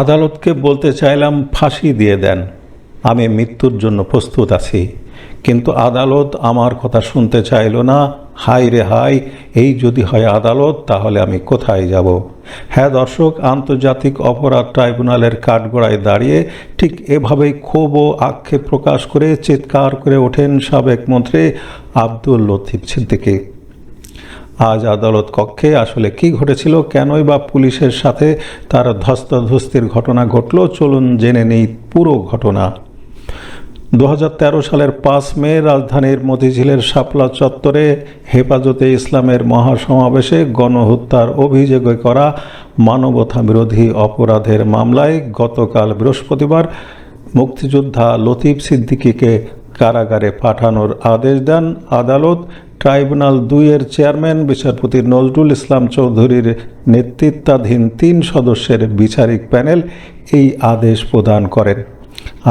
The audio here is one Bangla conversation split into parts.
আদালতকে বলতে চাইলাম ফাঁসি দিয়ে দেন, আমি মৃত্যুর জন্য প্রস্তুত আছি, কিন্তু আদালত আমার কথা শুনতে চাইল না। হায় রে হায়, এই যদি হয় আদালত, তাহলে আমি কোথায় যাব? হ্যাঁ দর্শক, আন্তর্জাতিক অপরাধ ট্রাইব্যুনালের কাঠগড়ায় দাঁড়িয়ে ঠিক এভাবেই ক্ষোভ ও আক্ষেপ প্রকাশ করে চিৎকার করে ওঠেন সাবেক মন্ত্রী আব্দুল লতিফ সিদ্দিকী। আজ আদালত কক্ষে আসলে কি ঘটেছিল, কেনই বা পুলিশের সাথে তার ধস্তাধস্তির ঘটনা ঘটল, চলুন জেনে নেই পুরো ঘটনা। 2013 সালের 5 মে রাজধানীর মতিঝিলের শাপলা চত্বরে হেফাজতে ইসলামের মহাসমাবেশে গণহত্যার অভিযোগে করা মানবতা বিরোধী অপরাধের মামলায় গতকাল বৃহস্পতিবার মুক্তিযোদ্ধা লতিফ সিদ্দিকীকে কারাগারে পাঠানোর আদেশ দেন আদালত। ট্রাইব্যুনাল 2-এর চেয়ারম্যান বিচারপতি নজরুল ইসলাম চৌধুরীর নেতৃত্বাধীন 3 সদস্যের বিচারিক প্যানেল এই আদেশ প্রদান করেন।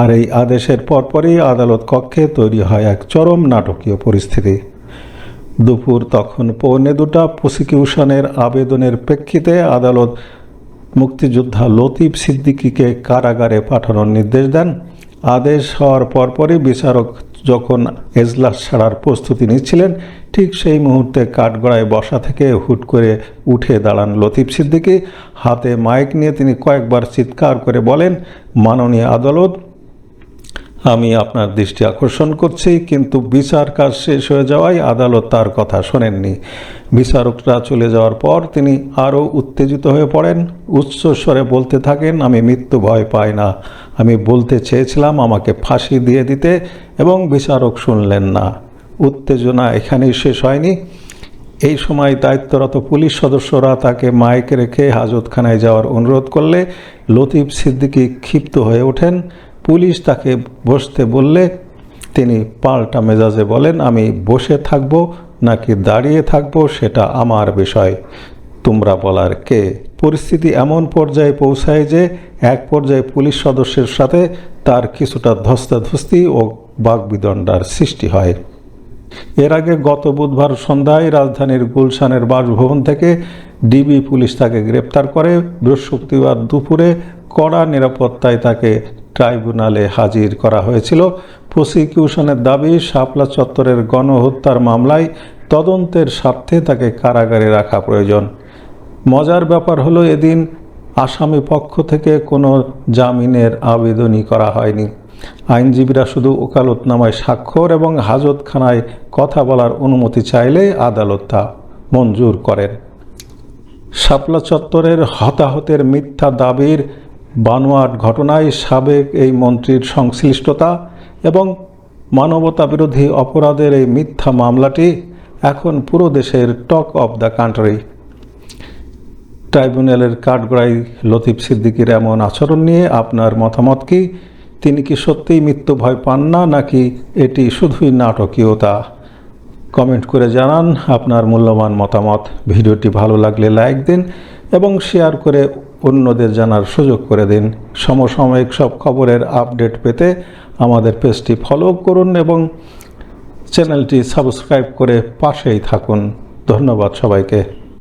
আর এই আদেশের পরপরই আদালত কক্ষে তৈরি হয় এক চরম নাটকীয় পরিস্থিতি। দুপুর তখন 1:45, প্রসিকিউশনের আবেদনের প্রেক্ষিতে আদালত মুক্তিযোদ্ধা লতিফ সিদ্দিকীকে কারাগারে পাঠানোর নির্দেশ দেন। আদেশ হওয়ার পরপরই বিচারক যখন এজলাস ছাড়ার প্রস্তুতি নিচ্ছিলেন, ঠিক সেই মুহূর্তে কাঠগড়ায় বসা থেকে হুট করে উঠে দাঁড়ান লতিফ সিদ্দিকী। হাতে মাইক নিয়ে তিনি কয়েকবার চিৎকার করে বলেন, মাননীয় আদালত, আমি আপনার দৃষ্টি আকর্ষণ করছি। কিন্তু বিচার কাজ শেষ হয়ে যাওয়ায় আদালত তার কথা শোনেননি। বিচারকরা চলে যাওয়ার পর তিনি আরও উত্তেজিত হয়ে পড়েন, উচ্চস্বরে বলতে থাকেন, আমি মৃত্যু ভয় পাই না, আমি বলতে চেয়েছিলাম আমাকে ফাঁসি দিয়ে দিতে, এবং বিচারক শুনলেন না। উত্তেজনা এখানেই শেষ হয়নি। এই সময় দায়িত্বরত পুলিশ সদস্যরা তাকে মাইক রেখে হাজতখানায় যাওয়ার অনুরোধ করলে লতিফ সিদ্দিকী ক্ষিপ্ত হয়ে ওঠেন। পুলিশ তাকে বসতে বললে তিনি পাল্টা মেজাজে বলেন, আমি বসে থাকব নাকি দাঁড়িয়ে থাকব সেটা আমার বিষয়, তোমরা বলার কে? পরিস্থিতি এমন পর্যায়ে পৌঁছায় যে এক পর্যায়ে পুলিশ সদস্যের সাথে তার কিছুটা ধস্তাধস্তি ও বাগবিতণ্ডার সৃষ্টি হয়। এর আগে গত বুধবার সন্ধ্যায় রাজধানীর গুলশানের বাসভবন থেকে ডিবি পুলিশ তাকে গ্রেপ্তার করে। বৃহস্পতিবার দুপুরে কড়া নিরাপত্তায় তাকে ট্রাইব্যুনালে হাজির করা হয়েছিল। প্রসিকিউশনের দাবি, শাপলা চত্বরের গণহত্যার মামলায় তদন্তের স্বার্থে তাকে কারাগারে রাখা প্রয়োজন। মজার ব্যাপার হলো, এদিন আসামি পক্ষ থেকে কোনো জামিনের আবেদনই করা হয়নি। আইনজীবীরা শুধু ওকালতনামায় স্বাক্ষর এবং হাজতখানায় কথা বলার অনুমতি চাইলে আদালত তা মঞ্জুর করেন। শাপলা চত্বরের হতাহতের মিথ্যা দাবির বানোয়াট ঘটনায় সাবেক এই মন্ত্রীর সংশ্লিষ্টতা এবং মানবতা বিরোধী অপরাধের এই মিথ্যা মামলাটি এখন পুরো দেশের টক অব দ্য কান্ট্রি। ট্রাইব্যুনালের কাঠগড়ায় লতিফ সিদ্দিকীর এমন আচরণ নিয়ে আপনার মতামত কি? তিনি কি সত্যিই মৃত্যু ভয় পান না, নাকি এটি শুধুই নাটকীয়তা? কমেন্ট করে জানান আপনার মূল্যবান মতামত। ভিডিওটি ভালো লাগলে লাইক দিন এবং শেয়ার করে অন্যদের জানার সুযোগ করে দিন। সমসাময়িক সব খবরের আপডেট পেতে আমাদের পেজটি ফলো করুন এবং চ্যানেলটি সাবস্ক্রাইব করে পাশেই থাকুন। ধন্যবাদ সবাইকে।